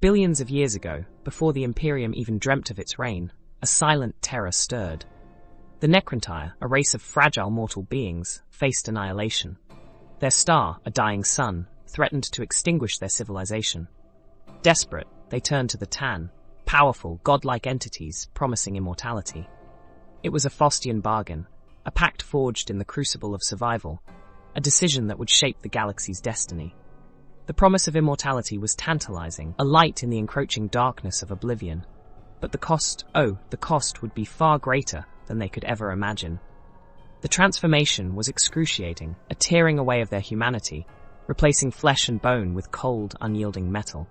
Billions of years ago, before the Imperium even dreamt of its reign, a silent terror stirred. The Necrontyre, a race of fragile mortal beings, faced annihilation. Their star, a dying sun, threatened to extinguish their civilization. Desperate, they turned to the Tan, powerful, godlike entities promising immortality. It was a Faustian bargain, a pact forged in the crucible of survival, a decision that would shape the galaxy's destiny. The promise of immortality was tantalizing, a light in the encroaching darkness of oblivion. But the cost would be far greater than they could ever imagine. The transformation was excruciating, a tearing away of their humanity, replacing flesh and bone with cold, unyielding metal.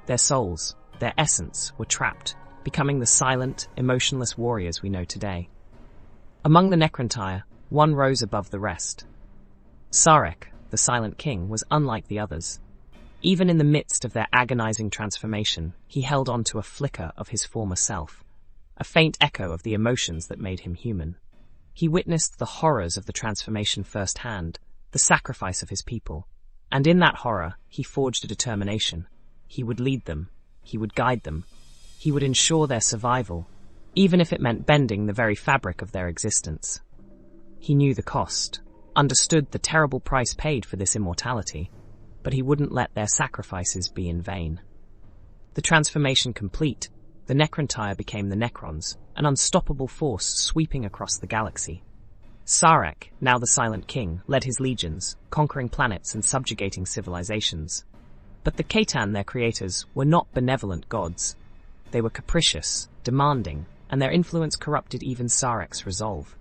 Their souls, their essence, were trapped, becoming the silent, emotionless warriors we know today. Among the Necrontyre, one rose above the rest. Sarek, the Silent King, was unlike the others. Even in the midst of their agonizing transformation, he held on to a flicker of his former self, a faint echo of the emotions that made him human. He witnessed the horrors of the transformation firsthand, the sacrifice of his people, and in that horror, he forged a determination. He would lead them, he would guide them, he would ensure their survival, even if it meant bending the very fabric of their existence. He knew the cost, understood the terrible price paid for this immortality, but he wouldn't let their sacrifices be in vain. The transformation complete, the Necrontyre became the Necrons, an unstoppable force sweeping across the galaxy. Sarek, now the Silent King, led his legions, conquering planets and subjugating civilizations. But the Catan, their creators, were not benevolent gods. They were capricious, demanding, and their influence corrupted even Sarek's resolve.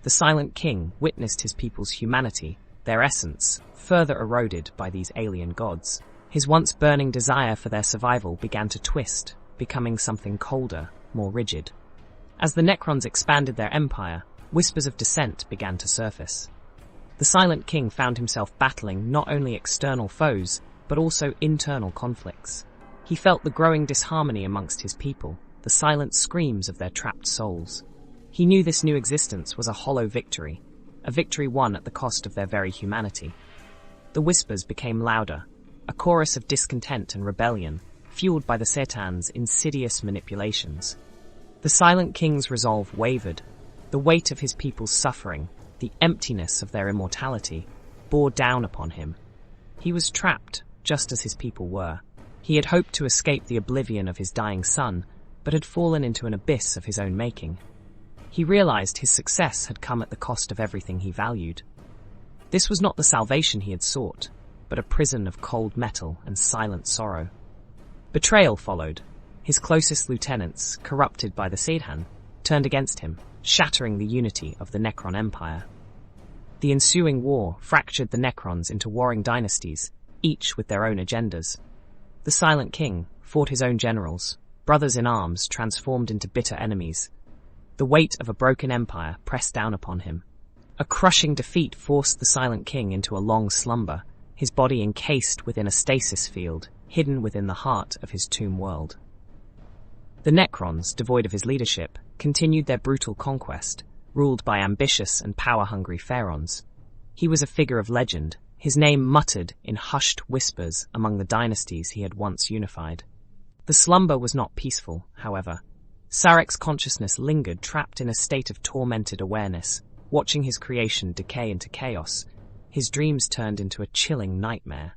The Silent King witnessed his people's humanity, their essence, further eroded by these alien gods. His once burning desire for their survival began to twist, becoming something colder, more rigid. As the Necrons expanded their empire, whispers of dissent began to surface. The Silent King found himself battling not only external foes, but also internal conflicts. He felt the growing disharmony amongst his people, the silent screams of their trapped souls. He knew this new existence was a hollow victory, a victory won at the cost of their very humanity. The whispers became louder, a chorus of discontent and rebellion, fueled by the Cetan's insidious manipulations. The Silent King's resolve wavered. The weight of his people's suffering, the emptiness of their immortality, bore down upon him. He was trapped, just as his people were. He had hoped to escape the oblivion of his dying son, but had fallen into an abyss of his own making. He realized his success had come at the cost of everything he valued. This was not the salvation he had sought, but a prison of cold metal and silent sorrow. Betrayal followed. His closest lieutenants, corrupted by the Cetan, turned against him, shattering the unity of the Necron Empire. The ensuing war fractured the Necrons into warring dynasties, each with their own agendas. The Silent King fought his own generals, brothers in arms transformed into bitter enemies. The weight of a broken empire pressed down upon him. A crushing defeat forced the Silent King into a long slumber, his body encased within a stasis field, hidden within the heart of his tomb world. The Necrons, devoid of his leadership, continued their brutal conquest, ruled by ambitious and power-hungry pharaohs. He was a figure of legend, his name muttered in hushed whispers among the dynasties he had once unified. The slumber was not peaceful, however. Sarek's consciousness lingered trapped in a state of tormented awareness, watching his creation decay into chaos. His dreams turned into a chilling nightmare.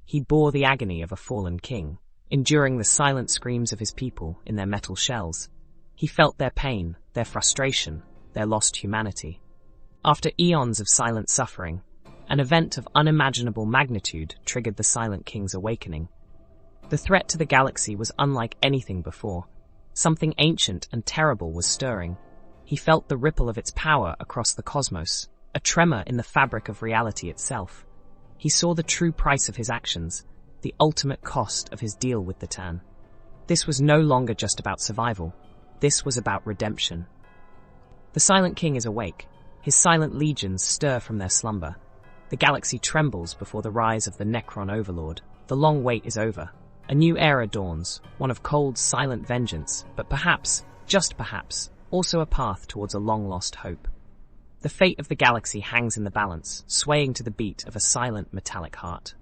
He bore the agony of a fallen king, enduring the silent screams of his people in their metal shells. He felt their pain, their frustration, their lost humanity. After eons of silent suffering, an event of unimaginable magnitude triggered the Silent King's awakening. The threat to the galaxy was unlike anything before. Something ancient and terrible was stirring. He felt the ripple of its power across the cosmos, a tremor in the fabric of reality itself. He saw the true price of his actions, the ultimate cost of his deal with the Tan. This was no longer just about survival. This was about redemption. The Silent King is awake. His silent legions stir from their slumber. The galaxy trembles before the rise of the Necron Overlord. The long wait is over. A new era dawns, one of cold, silent vengeance, but perhaps, just perhaps, also a path towards a long-lost hope. The fate of the galaxy hangs in the balance, swaying to the beat of a silent, metallic heart.